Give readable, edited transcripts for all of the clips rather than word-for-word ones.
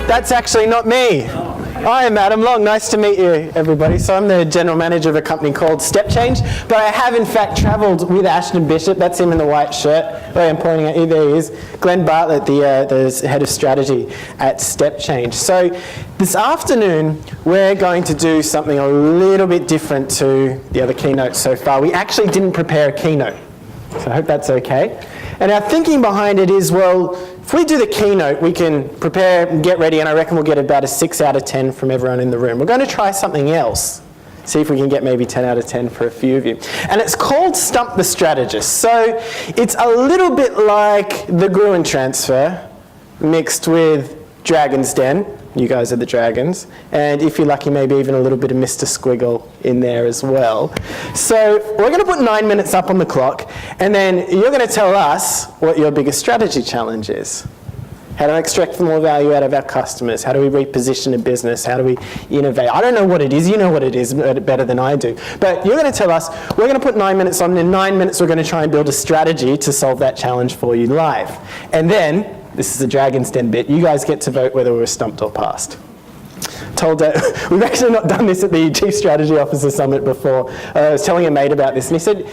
That's actually not me. I am Adam Long. Nice to meet you, everybody. So I'm the general manager of a company called Step Change, but I have in fact travelled with Ashton Bishop. That's him in the white shirt. Where I'm pointing at you, there he is. Glenn Bartlett, the head of strategy at Step Change. So this afternoon, we're going to do something a little bit different to the other keynotes so far. We actually didn't prepare a keynote, so I hope that's okay. And our thinking behind it is, well, if we do the keynote, we can prepare and get ready, and I reckon we'll get about a 6 out of 10 from everyone in the room. We're going to try something else. See if we can get maybe 10 out of 10 for a few of you. And it's called Stump The Strategist. So it's a little bit like the Gruen transfer mixed with Dragon's Den. You guys are the dragons. And if you're lucky, maybe even a little bit of Mr. Squiggle in there as well. So we're going to put 9 minutes up on the clock, and then you're going to tell us what your biggest strategy challenge is. How to extract more value out of our customers? How do we reposition a business? How do we innovate? I don't know what it is. You know what it is better than I do. But you're going to tell us, we're going to put 9 minutes on, and in 9 minutes we're going to try and build a strategy to solve that challenge for you live. And then, this is the Dragon's Den bit, you guys get to vote whether we were stumped or passed. We've actually not done this at the Chief Strategy Officer Summit before. I was telling a mate about this, and he said,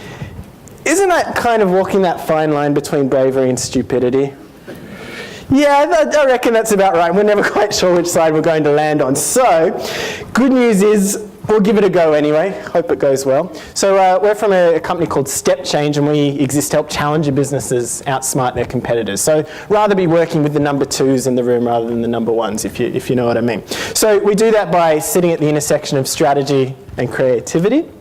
isn't that kind of walking that fine line between bravery and stupidity? Yeah, I reckon that's about right. We're never quite sure which side we're going to land on. So, good news is, we'll give it a go anyway. Hope it goes well. So we're from a company called Step Change, and we exist to help challenger businesses outsmart their competitors. So rather be working with the number twos in the room rather than the number ones, if you know what I mean. So we do that by sitting at the intersection of strategy and creativity.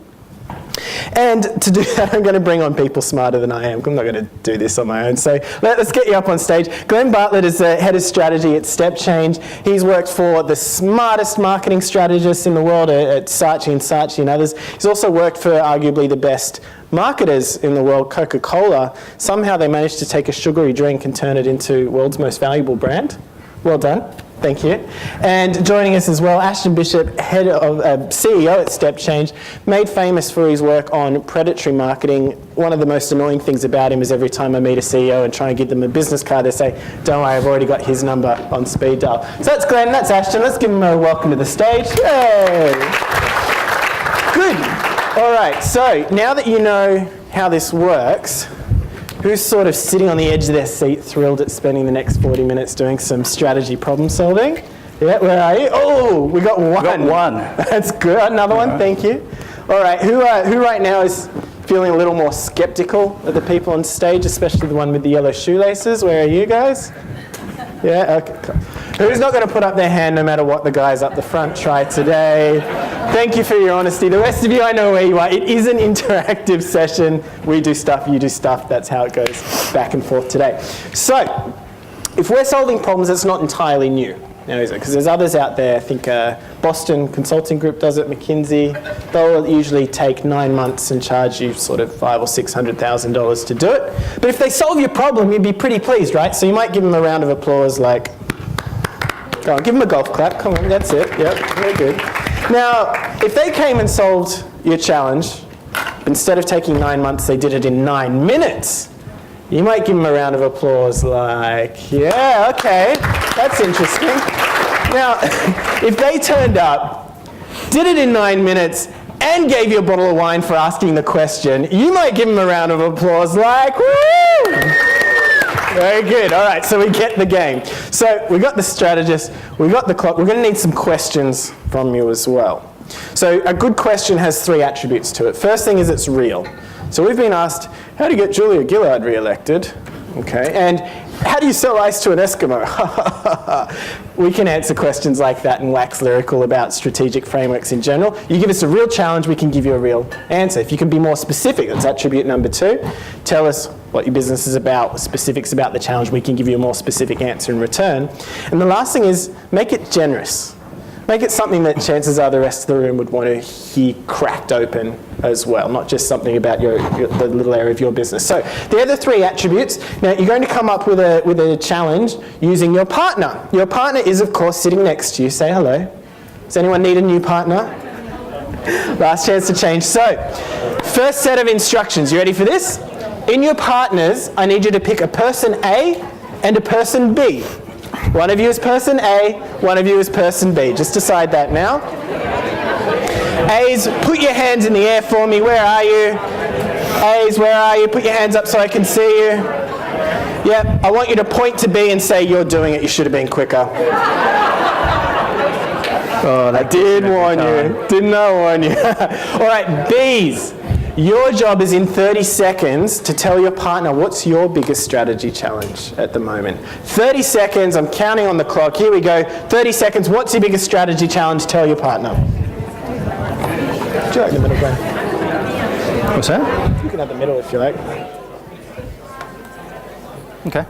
And to do that, I'm going to bring on people smarter than I am. I'm not going to do this on my own. So let's get you up on stage. Glenn Bartlett is the head of strategy at Step Change. He's worked for the smartest marketing strategists in the world at Saatchi and others. He's also worked for arguably the best marketers in the world, Coca-Cola. Somehow they managed to take a sugary drink and turn it into the world's most valuable brand. Well done. Thank you. And joining us as well, Ashton Bishop, head of CEO at Step Change, made famous for his work on predatory marketing. One of the most annoying things about him is every time I meet a CEO and try and give them a business card, they say, don't worry, I've already got his number on speed dial. So that's Glenn, that's Ashton. Let's give them a welcome to the stage. Yay! Good. All right, so now that you know how this works, who's sort of sitting on the edge of their seat, thrilled at spending the next 40 minutes doing some strategy problem solving? Yeah, where are you? Oh, we got one. We got one. That's good. Another one, thank you. All right, who right now is feeling a little more skeptical of the people on stage, especially the one with the yellow shoelaces? Where are you guys? Yeah, okay. Who's not going to put up their hand no matter what the guys up the front try today? Thank you for your honesty. The rest of you, I know where you are. It is an interactive session. We do stuff, you do stuff. That's how it goes back and forth today. So, if we're solving problems, it's not entirely new. Now, is it? Because there's others out there. I think Boston Consulting Group does it, McKinsey. They'll usually take 9 months and charge you sort of $500,000 or $600,000 to do it. But if they solve your problem, you'd be pretty pleased, right? So you might give them a round of applause like, go on, give them a golf clap. Come on, that's it. Yep, very good. Now, if they came and solved your challenge, instead of taking 9 months, they did it in 9 minutes, you might give them a round of applause like, yeah, okay, that's interesting. Now, if they turned up, did it in 9 minutes, and gave you a bottle of wine for asking the question, you might give them a round of applause like, woo! Very good. All right, so we get the game. So we got the strategist, we got the clock. We're going to need some questions from you as well. So a good question has 3 attributes to it. First thing is it's real. So we've been asked, how do you get Julia Gillard re-elected? Okay, and how do you sell ice to an Eskimo? We can answer questions like that and wax lyrical about strategic frameworks in general. You give us a real challenge, we can give you a real answer. If you can be more specific, that's attribute number 2. Tell us what your business is about, specifics about the challenge, we can give you a more specific answer in return. And the last thing is, make it generous. Make it something that chances are the rest of the room would want to hear cracked open as well, not just something about the little area of your business. So they're the 3 attributes. Now you're going to come up with a challenge using your partner. Your partner is, of course, sitting next to you. Say hello. Does anyone need a new partner? Last chance to change. So, first set of instructions. You ready for this? In your partners, I need you to pick a person A and a person B. One of you is person A, one of you is person B. Just decide that now. A's, put your hands in the air for me. Where are you? A's, where are you? Put your hands up so I can see you. Yep, I want you to point to B and say, you're doing it. You should have been quicker. Oh, I did warn you. Didn't I warn you? All right, B's. Your job is in 30 seconds to tell your partner what's your biggest strategy challenge at the moment. 30 seconds, I'm counting on the clock. Here we go. 30 seconds, what's your biggest strategy challenge? Tell your partner. Do you like the middle, Glenn? What's that? You can have the middle if you like. Okay.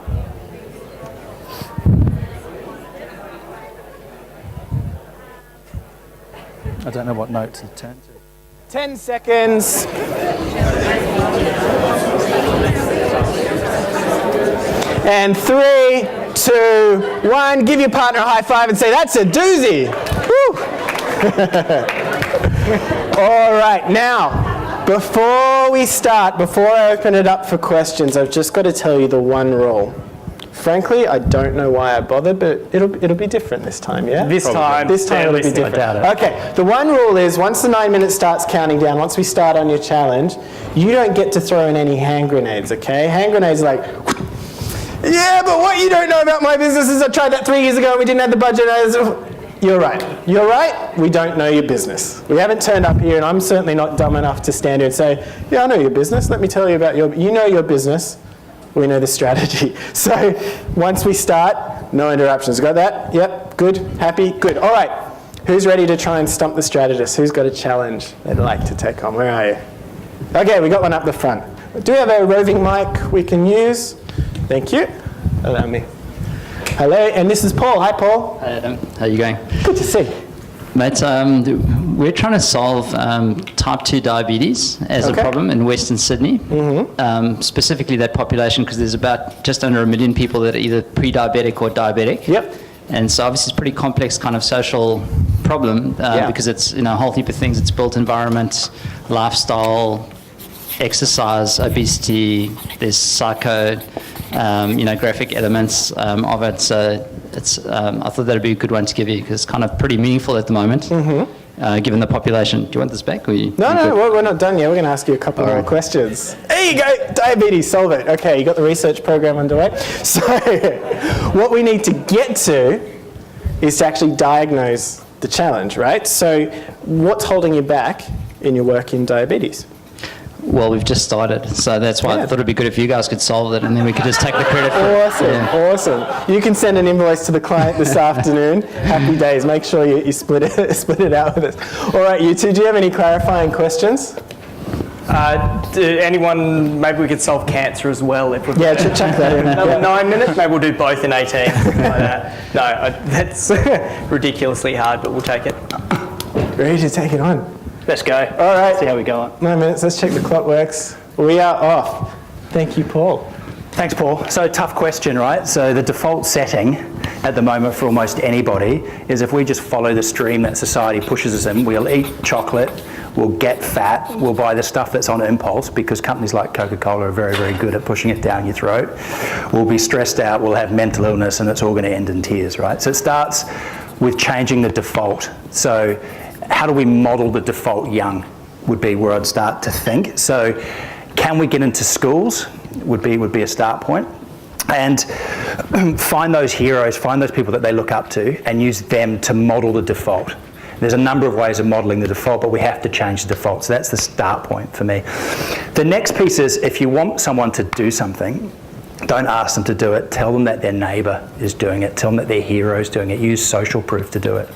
I don't know what note to turn to. 10 seconds. And 3, 2, 1. Give your partner a high five and say, that's a doozy. Woo. All right, now, before we start, before I open it up for questions, I've just got to tell you the one rule. Frankly, I don't know why I bothered, but it'll be different this time, yeah? This time it'll be different. I doubt it. Okay, the one rule is once the 9 minutes starts counting down, once we start on your challenge, you don't get to throw in any hand grenades, okay? Hand grenades are like, yeah, but what you don't know about my business is I tried that 3 years ago and we didn't have the budget. You're right. You're right. We don't know your business. We haven't turned up here, and I'm certainly not dumb enough to stand here and say, yeah, I know your business. Let me tell you about you know your business. We know the strategy. So once we start, no interruptions. Got that? Yep, good, happy, good. All right, who's ready to try and stump the strategist? Who's got a challenge they'd like to take on? Where are you? Okay, we got one up the front. Do we have a roving mic we can use? Thank you. Allow me. Hello, and this is Paul. Hi, Paul. Hi, Adam. How are you going? Good to see. Mate, we're trying to solve type 2 diabetes as a problem in Western Sydney, specifically that population, because there's about just under 1 million people that are either pre-diabetic or diabetic. Yep. And so obviously it's a pretty complex kind of social problem because it's a whole heap of things. It's built environment, lifestyle, exercise, obesity, there's graphic elements of it. So it's, I thought that'd be a good one to give you because it's kind of pretty meaningful at the moment, given the population. Do you want this back? Or No, we're not done yet. We're going to ask you a couple more questions. There you go. Diabetes, solve it. Okay, you got the research program underway. So what we need to get to is to actually diagnose the challenge, right? So what's holding you back in your work in diabetes? Well, we've just started, so that's why I thought it'd be good if you guys could solve it, and then we could just take the credit for it. Awesome. You can send an invoice to the client this afternoon. Happy days. Make sure you split it out with us. All right, you two, do you have any clarifying questions? Anyone, maybe we could solve cancer as well if we chuck that in. Another 9 minutes, maybe we'll do both in 18. Something like that. No, that's ridiculously hard, but we'll take it. Ready to take it on? Let's go. All right. See how we go on. 9 minutes, let's check the clock works. We are off. Thank you, Paul. Thanks, Paul. So tough question, right? So the default setting at the moment for almost anybody is if we just follow the stream that society pushes us in, we'll eat chocolate, we'll get fat, we'll buy the stuff that's on impulse because companies like Coca-Cola are very, very good at pushing it down your throat. We'll be stressed out, we'll have mental illness, and it's all going to end in tears, right? So it starts with changing the default. So how do we model the default young would be where I'd start to think. So can we get into schools would be a start point, and find those heroes, find those people that they look up to and use them to model the default. There's a number of ways of modeling the default, but we have to change the default. So that's the start point for me. The next piece is if you want someone to do something, don't ask them to do it. Tell them that their neighbour is doing it. Tell them that their hero is doing it. Use social proof to do it.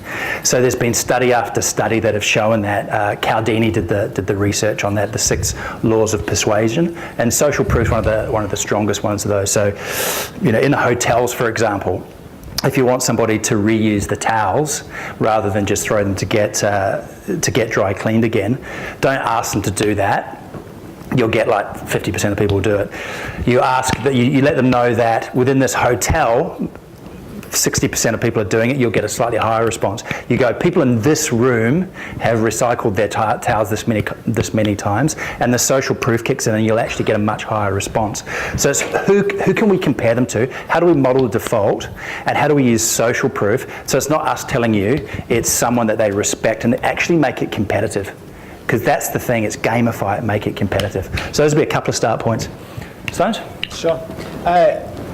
So there's been study after study that have shown that. Cialdini did the research on that, the 6 laws of persuasion, and social proof is one of the strongest ones of those. So, in the hotels, for example, if you want somebody to reuse the towels rather than just throw them to get dry cleaned again, don't ask them to do that. You'll get like 50% of people do it. You ask that you let them know that within this hotel, 60% of people are doing it, you'll get a slightly higher response. You go, people in this room have recycled their towels this many times, and the social proof kicks in, and you'll actually get a much higher response. So it's who can we compare them to? How do we model the default, and how do we use social proof? So it's not us telling you, it's someone that they respect, and actually make it competitive. Because that's the thing, it's gamify it, make it competitive. So those would be a couple of start points. Stones? Sure.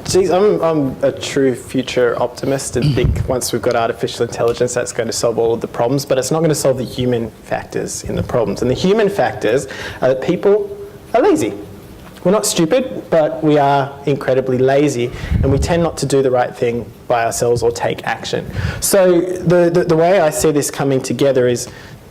Geez, I'm a true future optimist and think once we've got artificial intelligence, that's going to solve all of the problems, but it's not going to solve the human factors in the problems. And the human factors are that people are lazy. We're not stupid, but we are incredibly lazy, and we tend not to do the right thing by ourselves or take action. So the way I see this coming together is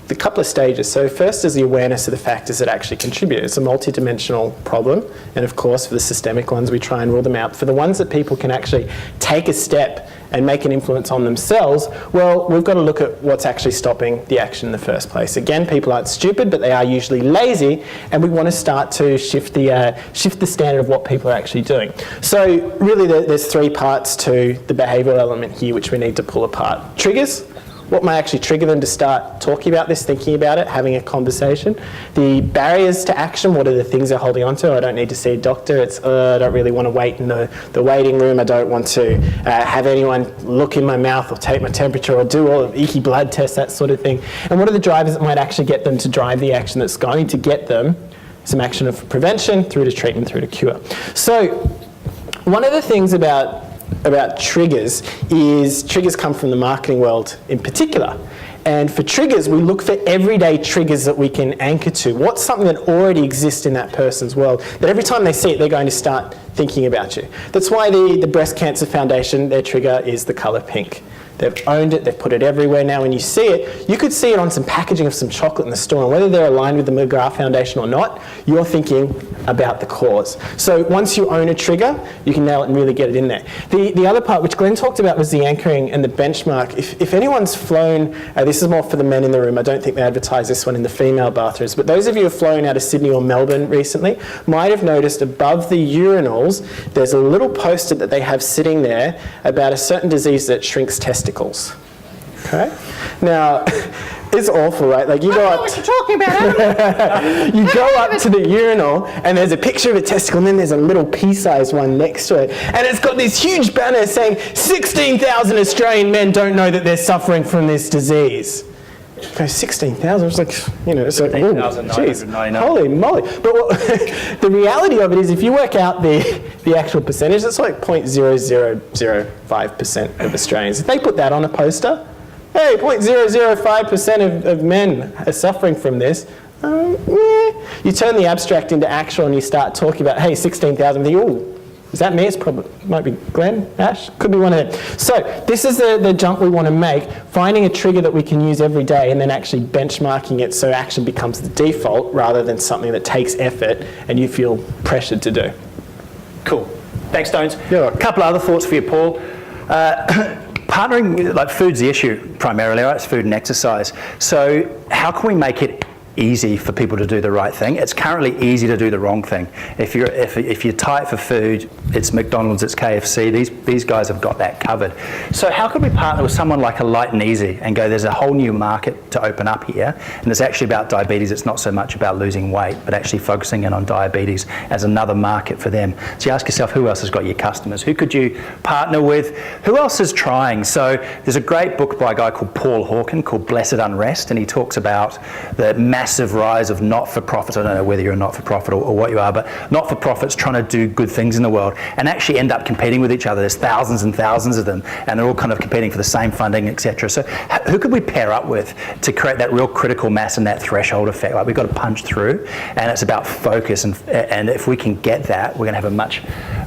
a couple of stages. So first is the awareness of the factors that actually contribute. It's a multidimensional problem, and of course for the systemic ones we try and rule them out. For the ones that people can actually take a step and make an influence on themselves, well, we've got to look at what's actually stopping the action in the first place. Again, people aren't stupid, but they are usually lazy, and we want to start to shift the standard of what people are actually doing. So really there's three parts to the behavioural element here which we need to pull apart. Triggers. What may actually trigger them to start talking about this, thinking about it, having a conversation. The barriers to action, what are the things they're holding on to? I don't need to see a doctor. It's, I don't really want to wait in the waiting room. I don't want to have anyone look in my mouth or take my temperature or do all of icky blood tests, that sort of thing. And what are the drivers that might actually get them to drive the action that's going to get them some action of prevention through to treatment, through to cure? So one of the things about triggers is triggers come from the marketing world in particular. And for triggers, we look for everyday triggers that we can anchor to. What's something that already exists in that person's world that every time they see it, they're going to start thinking about you. That's why the Breast Cancer Foundation, their trigger is the colour pink. They've owned it, they've put it everywhere now. When you see it, you could see it on some packaging of some chocolate in the store, and whether they're aligned with the McGrath Foundation or not, you're thinking about the cause. So once you own a trigger, you can nail it and really get it in there. The other part, which Glenn talked about, was the anchoring and the benchmark. If anyone's flown, this is more for the men in the room, I don't think they advertise this one in the female bathrooms, but those of you who have flown out of Sydney or Melbourne recently might have noticed above the urinals, there's a little poster that they have sitting there about a certain disease that shrinks testicles. Okay? Now, it's awful, right? Like you go up. What you're talking about? You go up to the urinal, and there's a picture of a testicle, and then there's a little pea-sized one next to it, and it's got this huge banner saying 16,000 Australian men don't know that they're suffering from this disease. Okay, 16,000. It's like, you know, it's like, oh, geez, holy moly! But the reality of it is, if you work out the actual percentage, it's like 0.0005% of Australians. If they put that on a poster, hey, 0.005% of men are suffering from this. You turn the abstract into actual, and you start talking about, hey, 16,000. You think, oh, is that me? It's probably, might be Glenn, Ash, could be one of them. So this is the jump we want to make, finding a trigger that we can use every day and then actually benchmarking it so action becomes the default rather than something that takes effort and you feel pressured to do. Cool. Thanks, Stones. Yeah. A couple of other thoughts for you, Paul. Partnering, like food's the issue primarily, right? It's food and exercise. So how can we make it easy for people to do the right thing? It's currently easy to do the wrong thing. If you're tight for food, it's McDonald's, it's KFC. These guys have got that covered. So how could we partner with someone like a Light and Easy and go, there's a whole new market to open up here, and it's actually about diabetes. It's not so much about losing weight, but actually focusing in on diabetes as another market for them. So you ask yourself, who else has got your customers? Who could you partner with? Who else is trying? So there's a great book by a guy called Paul Hawken called Blessed Unrest, and he talks about the massive rise of not-for-profits. I don't know whether you're a not-for-profit or what you are, but not-for-profits trying to do good things in the world and actually end up competing with each other. There's thousands and thousands of them, and they're all kind of competing for the same funding, etc. So who could we pair up with to create that real critical mass and that threshold effect? Like, we've got to punch through, and it's about focus, and if we can get that, we're going to have a much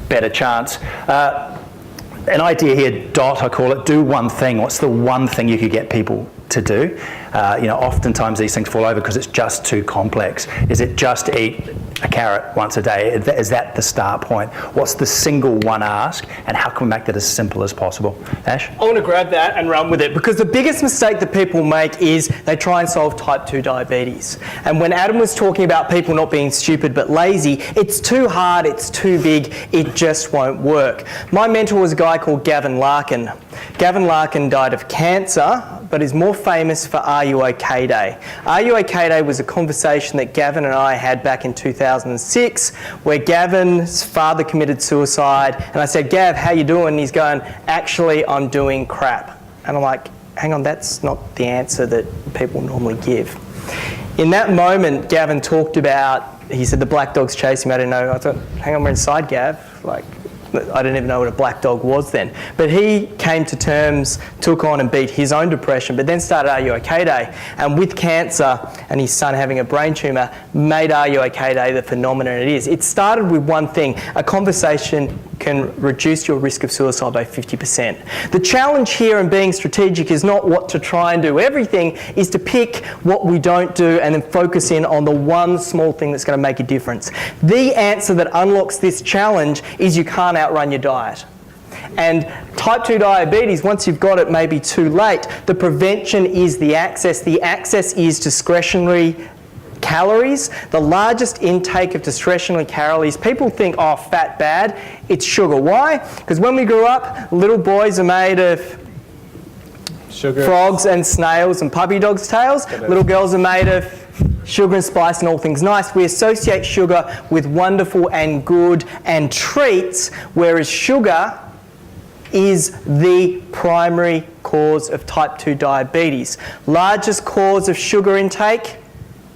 better chance. An idea here, DOT, I call it, do one thing. What's the one thing you could get people to do. Oftentimes these things fall over because it's just too complex. Is it just eat a carrot once a day? Is that the start point? What's the single one ask, and how can we make that as simple as possible? Ash? I want to grab that and run with it, because the biggest mistake that people make is they try and solve type 2 diabetes. And when Adam was talking about people not being stupid but lazy, it's too hard, it's too big, it just won't work. My mentor was a guy called Gavin Larkin. Gavin Larkin died of cancer, but is more famous for Are You OK Day. Are You OK Day was a conversation that Gavin and I had back in 2006, where Gavin's father committed suicide, and I said, Gav, how you doing? And he's going, actually, I'm doing crap. And I'm like, hang on, that's not the answer that people normally give. In that moment, Gavin talked about, he said the black dog's chasing me. I didn't know. I thought, hang on, we're inside, Gav. Like, I didn't even know what a black dog was then. But he came to terms, took on and beat his own depression, but then started Are You OK Day. And with cancer and his son having a brain tumour, made Are You OK Day the phenomenon it is. It started with one thing: a conversation can reduce your risk of suicide by 50%. The challenge here in being strategic is not what to try and do everything, is to pick what we don't do and then focus in on the one small thing that's going to make a difference. The answer that unlocks this challenge is you can't outrun your diet. And type 2 diabetes, once you've got it, may be too late. The prevention is the access. The access is discretionary calories. The largest intake of discretionary calories, people think, oh, fat bad, it's sugar. Why? Because when we grew up, little boys are made of sugar, frogs and snails and puppy dogs' tails. Little girls are made of sugar and spice and all things nice. We associate sugar with wonderful and good and treats, whereas sugar is the primary cause of type 2 diabetes. Largest cause of sugar intake?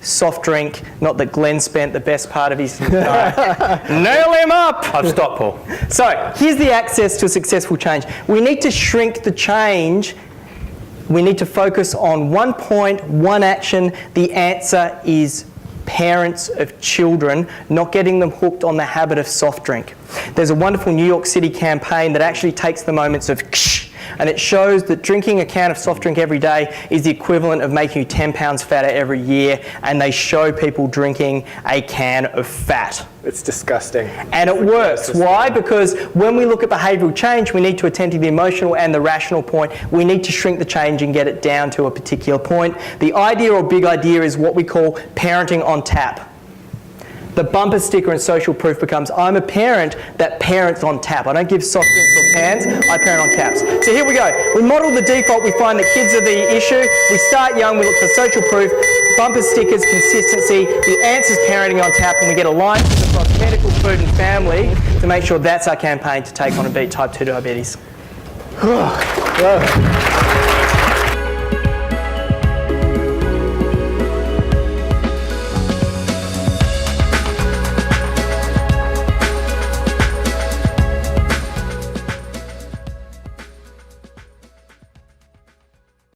Soft drink. Not that Glenn spent the best part of his nail him up. I've stopped, Paul. So here's the access to a successful change. We need to shrink the change. We need to focus on one point, one action. The answer is parents of children not getting them hooked on the habit of soft drink. There's a wonderful New York City campaign that actually takes the moments of ksh, and it shows that drinking a can of soft drink every day is the equivalent of making you 10 pounds fatter every year, and they show people drinking a can of fat. It's disgusting. And it works. Why? Because when we look at behavioural change, we need to attend to the emotional and the rational point. We need to shrink the change and get it down to a particular point. The idea or big idea is what we call parenting on tap. The bumper sticker and social proof becomes, I'm a parent that parents on tap. I don't give soft drinks or cans, I parent on taps. So here we go. We model the default, we find that kids are the issue. We start young, we look for social proof, bumper stickers, consistency. The answer's parenting on tap, and we get alliances across medical, food and family to make sure that's our campaign to take on and beat type 2 diabetes.